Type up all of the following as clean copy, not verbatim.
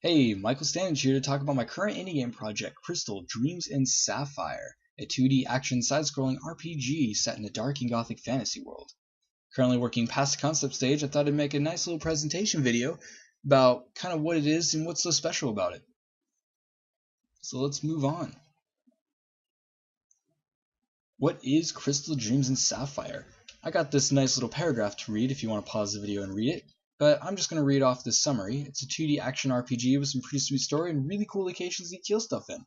Hey, Michael Stanage here to talk about my current indie game project, Crystal Dreams in Sapphire, a 2D action side-scrolling RPG set in a dark and gothic fantasy world. Currently working past the concept stage, I thought I'd make a nice little presentation video about kind of what it is and what's so special about it. So let's move on. What is Crystal Dreams in Sapphire? I got this nice little paragraph to read if you want to pause the video and read it. But I'm just going to read off this summary. It's a 2D action RPG with some pretty sweet story and really cool locations to kill stuff in.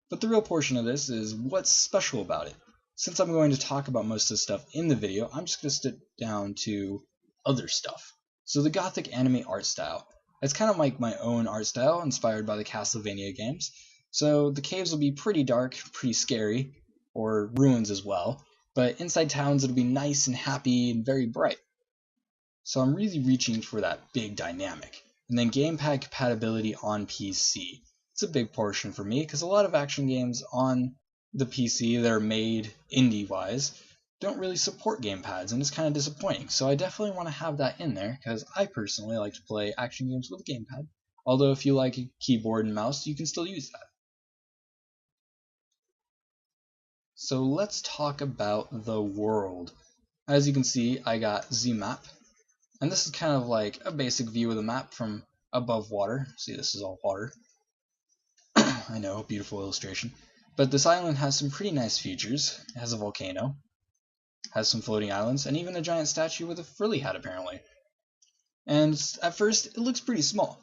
But the real portion of this is what's special about it. Since I'm going to talk about most of the stuff in the video, I'm just going to stick down to other stuff. So the gothic anime art style. It's kind of like my own art style, inspired by the Castlevania games. So the caves will be pretty dark, pretty scary, or ruins as well. But inside towns it'll be nice and happy and very bright. So I'm really reaching for that big dynamic. And then gamepad compatibility on PC. It's a big portion for me because a lot of action games on the PC that are made indie-wise don't really support gamepads, and it's kind of disappointing. So I definitely want to have that in there because I personally like to play action games with a gamepad. Although if you like a keyboard and mouse, you can still use that. So let's talk about the world. As you can see, I got the map. And this is kind of like a basic view of the map from above water. See, this is all water. I know, beautiful illustration. But this island has some pretty nice features. It has a volcano, has some floating islands, and even a giant statue with a frilly hat apparently. And at first, it looks pretty small.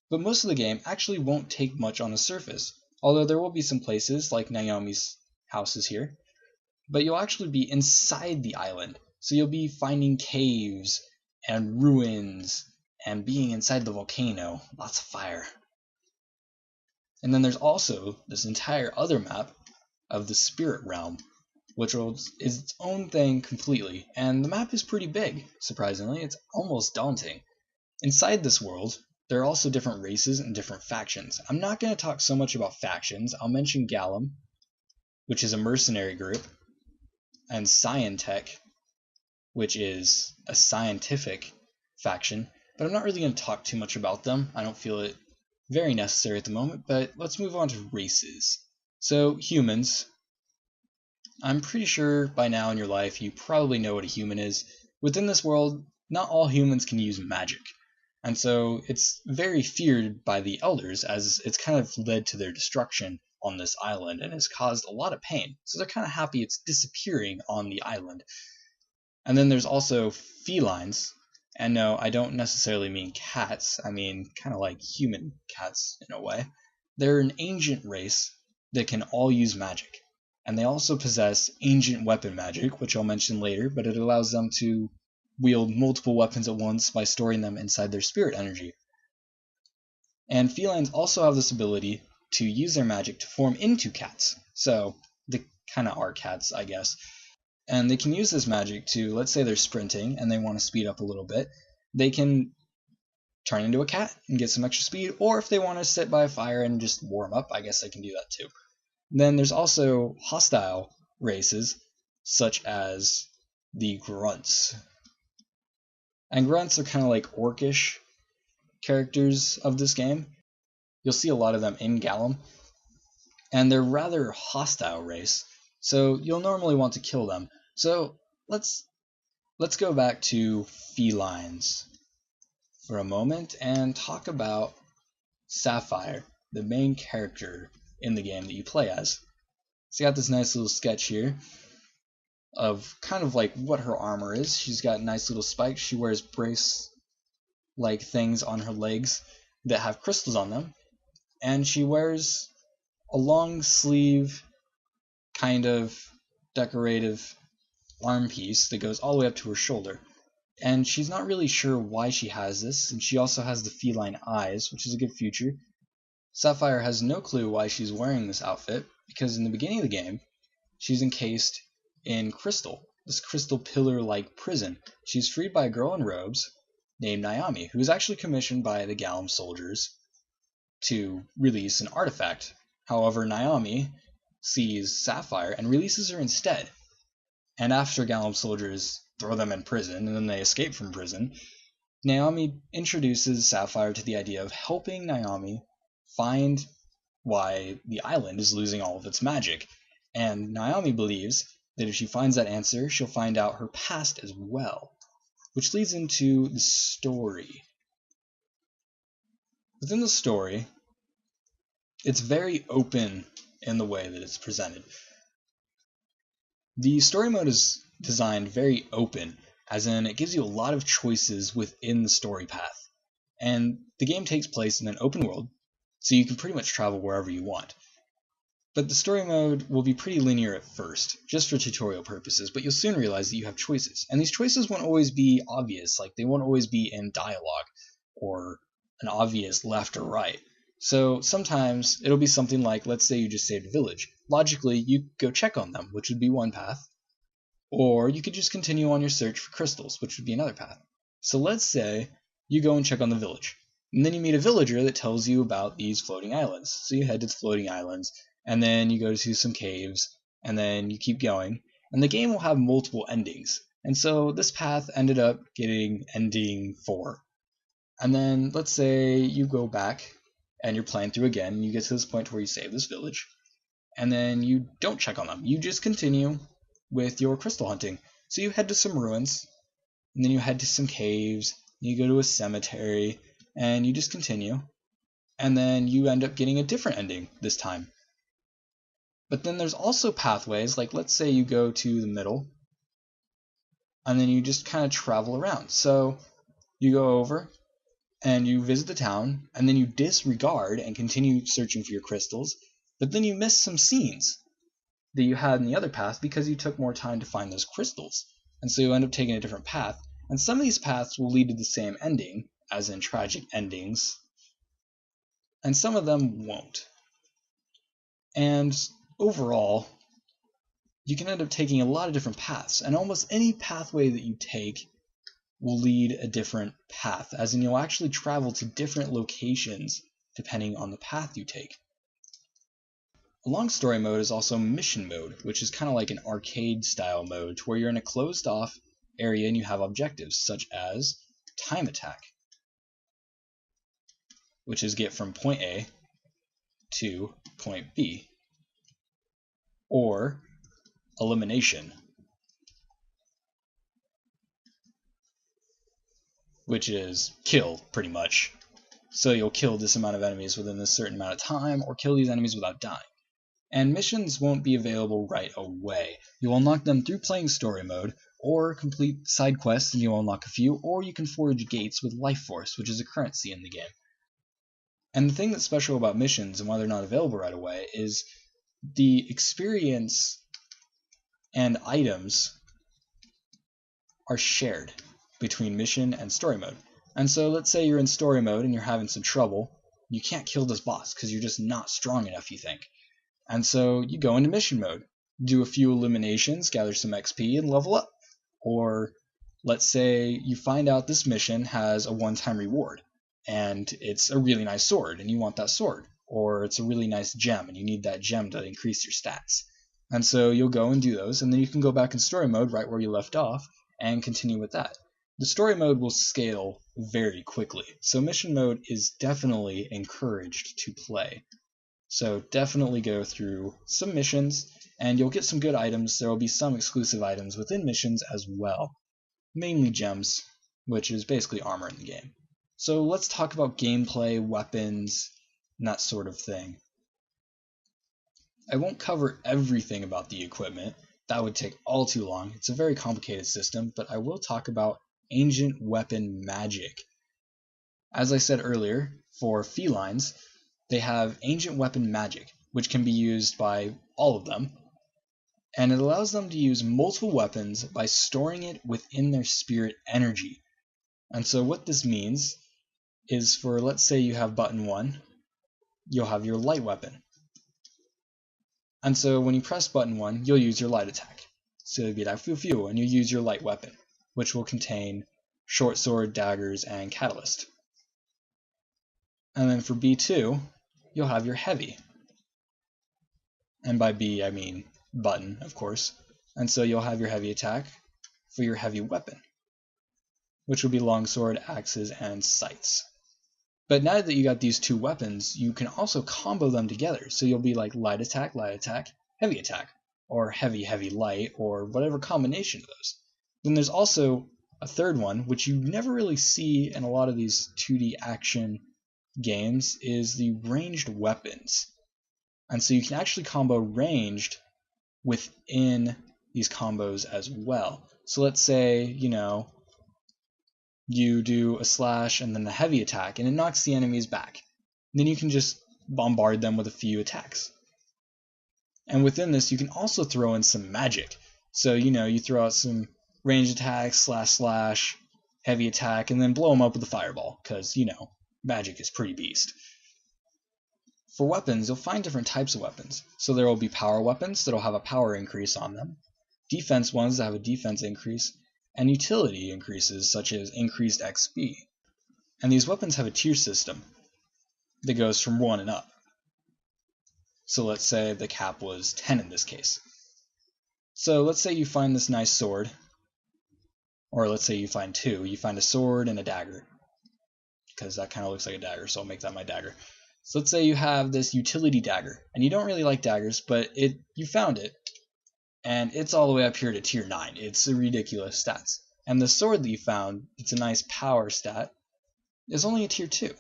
But most of the game actually won't take much on the surface, although there will be some places, like Naomi's house is here. But you'll actually be inside the island, so you'll be finding caves, and ruins, and being inside the volcano. Lots of fire. And then there's also this entire other map of the spirit realm, which is its own thing completely. And the map is pretty big, surprisingly. It's almost daunting. Inside this world, there are also different races and different factions. I'm not going to talk so much about factions. I'll mention Gallum, which is a mercenary group, and Scientech, which is a scientific faction, but I'm not really going to talk too much about them. I don't feel it very necessary at the moment, but let's move on to races. So, humans. I'm pretty sure by now in your life you probably know what a human is. Within this world, not all humans can use magic, and so it's very feared by the elders as it's kind of led to their destruction on this island and has caused a lot of pain. So they're kind of happy it's disappearing on the island. And then there's also felines, and no, I don't necessarily mean cats, I mean kind of like human cats in a way. They're an ancient race that can all use magic, and they also possess ancient weapon magic, which I'll mention later, but it allows them to wield multiple weapons at once by storing them inside their spirit energy. And felines also have this ability to use their magic to form into cats, so they kind of are cats, I guess. And they can use this magic to, let's say they're sprinting and they want to speed up a little bit, they can turn into a cat and get some extra speed, or if they want to sit by a fire and just warm up, I guess they can do that too. Then there's also hostile races, such as the grunts. And grunts are kind of like orcish characters of this game. You'll see a lot of them in Gallum, and they're rather hostile race. So you'll normally want to kill them. So let's go back to felines for a moment and talk about Sapphire, the main character in the game that you play as. So you got this nice little sketch here of kind of like what her armor is. She's got nice little spikes. She wears brace-like things on her legs that have crystals on them. And she wears a long sleeve kind of decorative arm piece that goes all the way up to her shoulder. And she's not really sure why she has this, and she also has the feline eyes, which is a good feature. Sapphire has no clue why she's wearing this outfit, because in the beginning of the game, she's encased in crystal, this crystal pillar-like prison. She's freed by a girl in robes named Naomi, who is actually commissioned by the Gallum soldiers to release an artifact. However, Naomi sees Sapphire and releases her instead. And after Gallum soldiers throw them in prison, and then they escape from prison, Naomi introduces Sapphire to the idea of helping Naomi find why the island is losing all of its magic. And Naomi believes that if she finds that answer, she'll find out her past as well, which leads into the story. Within the story, it's very open in the way that it's presented. The story mode is designed very open, as in it gives you a lot of choices within the story path. And the game takes place in an open world, so you can pretty much travel wherever you want. But the story mode will be pretty linear at first, just for tutorial purposes, but you'll soon realize that you have choices. And these choices won't always be obvious, like they won't always be in dialogue, or an obvious left or right. So sometimes it'll be something like, let's say you just saved a village. Logically, you go check on them, which would be one path. Or you could just continue on your search for crystals, which would be another path. So let's say you go and check on the village. And then you meet a villager that tells you about these floating islands. So you head to the floating islands, and then you go to some caves, and then you keep going. And the game will have multiple endings. And so this path ended up getting ending 4. And then let's say you go back and you're playing through again, and you get to this point where you save this village, and then you don't check on them. You just continue with your crystal hunting. So you head to some ruins, and then you head to some caves, you go to a cemetery, and you just continue. And then you end up getting a different ending this time. But then there's also pathways, like let's say you go to the middle, and then you just kind of travel around. So you go over, and you visit the town, and then you disregard and continue searching for your crystals, but then you miss some scenes that you had in the other path because you took more time to find those crystals. And so you end up taking a different path, and some of these paths will lead to the same ending, as in tragic endings, and some of them won't. And overall, you can end up taking a lot of different paths, and almost any pathway that you take will lead a different path, as in you'll actually travel to different locations depending on the path you take. Along story mode is also mission mode, which is kind of like an arcade style mode where you're in a closed off area and you have objectives such as time attack, which is get from point A to point B, or elimination, which is kill, pretty much. So you'll kill this amount of enemies within a certain amount of time, or kill these enemies without dying. And missions won't be available right away. You'll unlock them through playing story mode, or complete side quests and you'll unlock a few, or you can forge gates with life force, which is a currency in the game. And the thing that's special about missions and why they're not available right away is the experience and items are shared between mission and story mode. And so let's say you're in story mode and you're having some trouble. You can't kill this boss because you're just not strong enough, you think. And so you go into mission mode, do a few eliminations, gather some XP, and level up. Or let's say you find out this mission has a one-time reward, and it's a really nice sword, and you want that sword. Or it's a really nice gem, and you need that gem to increase your stats. And so you'll go and do those, and then you can go back in story mode right where you left off, and continue with that. The story mode will scale very quickly, so mission mode is definitely encouraged to play. So definitely go through some missions, and you'll get some good items. There will be some exclusive items within missions as well, mainly gems, which is basically armor in the game. So let's talk about gameplay, weapons, and that sort of thing. I won't cover everything about the equipment. That would take all too long. It's a very complicated system, but I will talk about ancient weapon magic. As I said earlier, for felines, they have ancient weapon magic, which can be used by all of them, and it allows them to use multiple weapons by storing it within their spirit energy. And so what this means is, for let's say you have button 1, you'll have your light weapon. And so when you press button 1, you'll use your light attack. So it'll be like Fu Fu, and you use your light weapon, which will contain short sword, daggers, and catalyst. And then for B2, you'll have your heavy. And by B, I mean button, of course. And so you'll have your heavy attack for your heavy weapon. which would be longsword, axes, and scythes. But now that you got these two weapons, you can also combo them together. So you'll be like light attack, heavy attack, or heavy, heavy, light, or whatever combination of those. Then there's also a third one, which you never really see in a lot of these 2D action games, is the ranged weapons. And so you can actually combo ranged within these combos as well. So let's say, you do a slash and then the heavy attack, and it knocks the enemies back. Then you can just bombard them with a few attacks. And within this, you can also throw in some magic. So, you throw out some ranged attacks, slash, heavy attack, and then blow them up with a fireball, because, magic is pretty beast. For weapons, you'll find different types of weapons. So there will be power weapons that will have a power increase on them, defense ones that have a defense increase, and utility increases such as increased XP. And these weapons have a tier system that goes from 1 and up. So let's say the cap was 10 in this case. So let's say you find this nice sword, or let's say you find two. You find a sword and a dagger, because that kind of looks like a dagger, so I'll make that my dagger. So let's say you have this utility dagger, and you don't really like daggers, but you found it, and it's all the way up here to tier 9. It's a ridiculous stats. And the sword that you found, it's a nice power stat, is only a tier 2.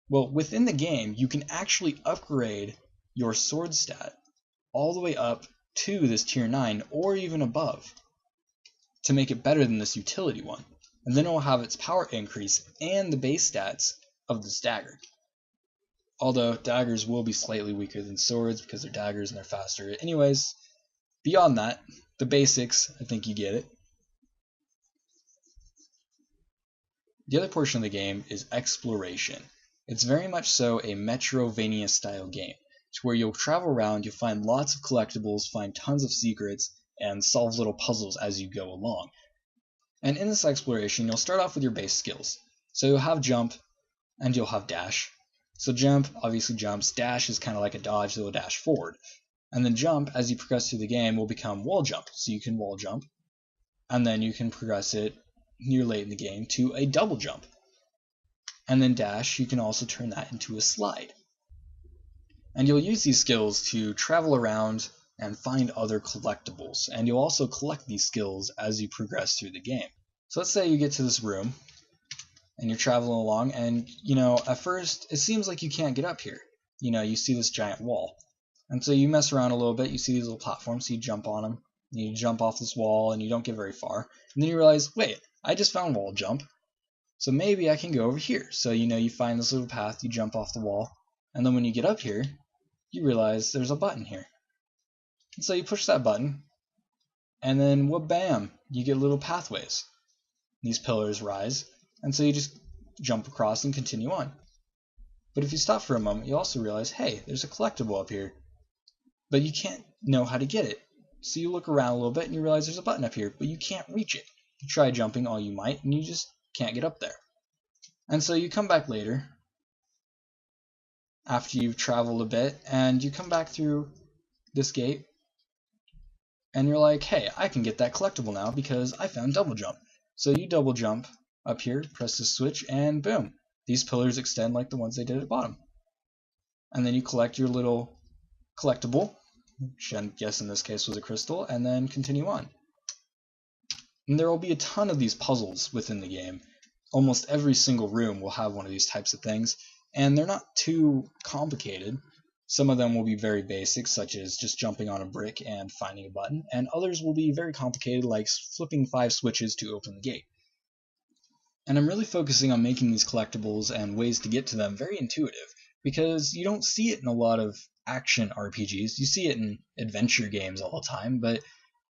Well, within the game, you can actually upgrade your sword stat all the way up to this tier 9, or even above, to make it better than this utility one. And then it will have its power increase and the base stats of this dagger. Although daggers will be slightly weaker than swords because they're daggers and they're faster. Anyways, beyond that, the basics, I think you get it. The other portion of the game is exploration. It's very much so a Metroidvania style game, to where you'll travel around, you'll find lots of collectibles, find tons of secrets, and solve little puzzles as you go along. And in this exploration, you'll start off with your base skills. So you'll have jump, and you'll have dash. So jump obviously jumps, dash is kind of like a dodge that will dash forward. And then jump, as you progress through the game, will become wall jump, so you can wall jump. And then you can progress it near late in the game to a double jump. And then dash, you can also turn that into a slide. And you'll use these skills to travel around and find other collectibles, and you'll also collect these skills as you progress through the game. So let's say you get to this room, and you're traveling along, and, at first, it seems like you can't get up here. You see this giant wall. And so you mess around a little bit, you see these little platforms, so you jump on them, and you jump off this wall, and you don't get very far. And then you realize, wait, I just found wall jump, so maybe I can go over here. So, you find this little path, you jump off the wall, and then when you get up here, you realize there's a button here. And so you push that button, and then bam, you get little pathways. These pillars rise, and so you just jump across and continue on. But if you stop for a moment, you also realize, hey, there's a collectible up here, but you can't know how to get it. So you look around a little bit and you realize there's a button up here, but you can't reach it. You try jumping all you might, and you just can't get up there. And so you come back later, after you've traveled a bit, and you come back through this gate, and you're like, hey, I can get that collectible now because I found double jump. So you double jump up here, press the switch, and boom, these pillars extend like the ones they did at the bottom. And then you collect your little collectible, which I guess in this case was a crystal, and then continue on. And there will be a ton of these puzzles within the game. Almost every single room will have one of these types of things, and they're not too complicated. Some of them will be very basic, such as just jumping on a brick and finding a button, and others will be very complicated, like flipping 5 switches to open the gate. And I'm really focusing on making these collectibles and ways to get to them very intuitive, because you don't see it in a lot of action RPGs. You see it in adventure games all the time, but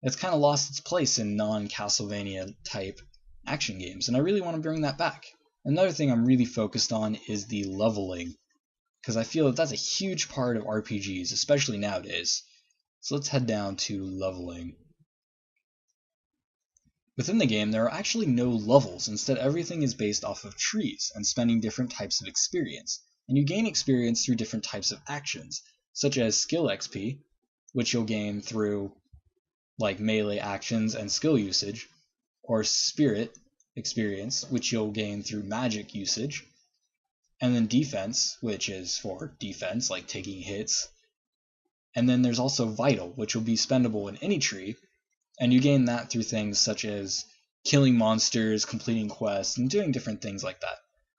it's kind of lost its place in non-Castlevania type action games, and I really want to bring that back. Another thing I'm really focused on is the leveling, because I feel that that's a huge part of RPGs, especially nowadays. So let's head down to leveling. Within the game, there are actually no levels. Instead, everything is based off of trees and spending different types of experience. And you gain experience through different types of actions, such as skill XP, which you'll gain through like melee actions and skill usage, or spirit, experience, which you'll gain through magic usage, and then defense, which is for defense, like taking hits. And then there's also vital, which will be spendable in any tree, and you gain that through things such as killing monsters, completing quests, and doing different things like that.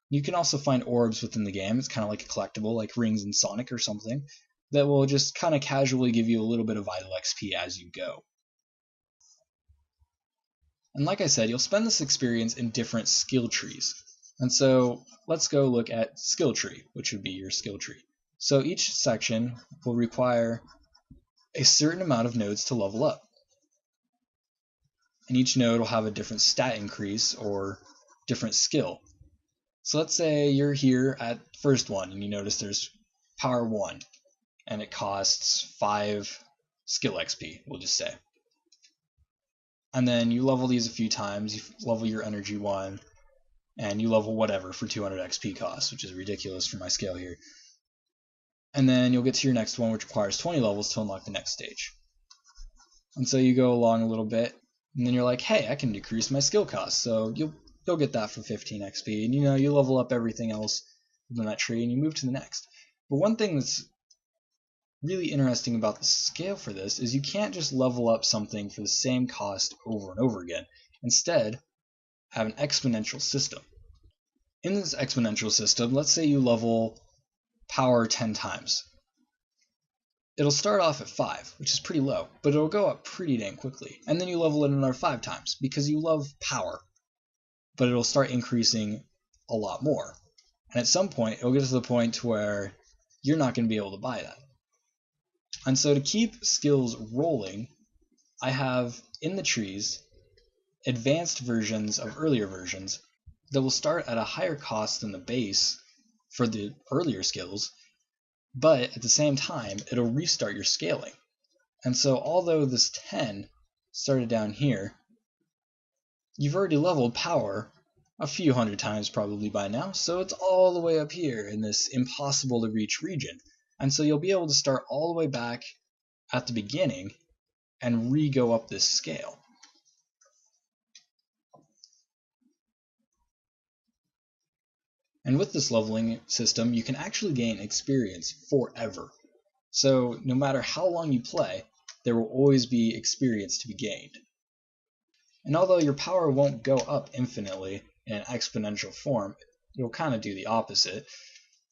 You can also find orbs within the game. It's kind of like a collectible, like rings in Sonic or something, that will just kind of casually give you a little bit of vital XP as you go. And like I said, you'll spend this experience in different skill trees. And so let's go look at skill tree, which would be your skill tree. So each section will require a certain amount of nodes to level up. And each node will have a different stat increase or different skill. So let's say you're here at first one and you notice there's power 1 and it costs 5 skill XP, we'll just say. And then you level these a few times, you level your energy 1, and you level whatever for 200 XP cost, which is ridiculous for my scale here. And then you'll get to your next one, which requires 20 levels to unlock the next stage. And so you go along a little bit, and then you're like, hey, I can decrease my skill cost, so you'll get that for 15 XP, and you level up everything else within that tree, and you move to the next. But one thing that's really interesting about the scale for this is you can't just level up something for the same cost over and over again. Instead, have an exponential system. In this exponential system, let's say you level power 10 times. It'll start off at 5, which is pretty low, but it'll go up pretty dang quickly. And then you level it another 5 times because you love power, but it'll start increasing a lot more. And at some point, it'll get to the point where you're not going to be able to buy that. And so to keep skills rolling, I have in the trees advanced versions of earlier versions that will start at a higher cost than the base for the earlier skills, but at the same time, it'll restart your scaling. And so although this 10 started down here, you've already leveled power a few hundred times probably by now, so it's all the way up here in this impossible to reach region. And so you'll be able to start all the way back at the beginning and re-go up this scale. And with this leveling system, you can actually gain experience forever. So no matter how long you play, there will always be experience to be gained. And although your power won't go up infinitely in an exponential form, it'll kind of do the opposite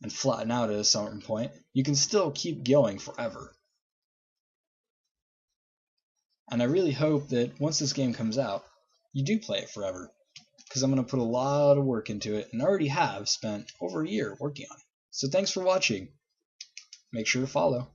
and flatten out at a certain point, you can still keep going forever. And I really hope that once this game comes out, you do play it forever, because I'm going to put a lot of work into it, and already have spent over a year working on it. So thanks for watching. Make sure to follow.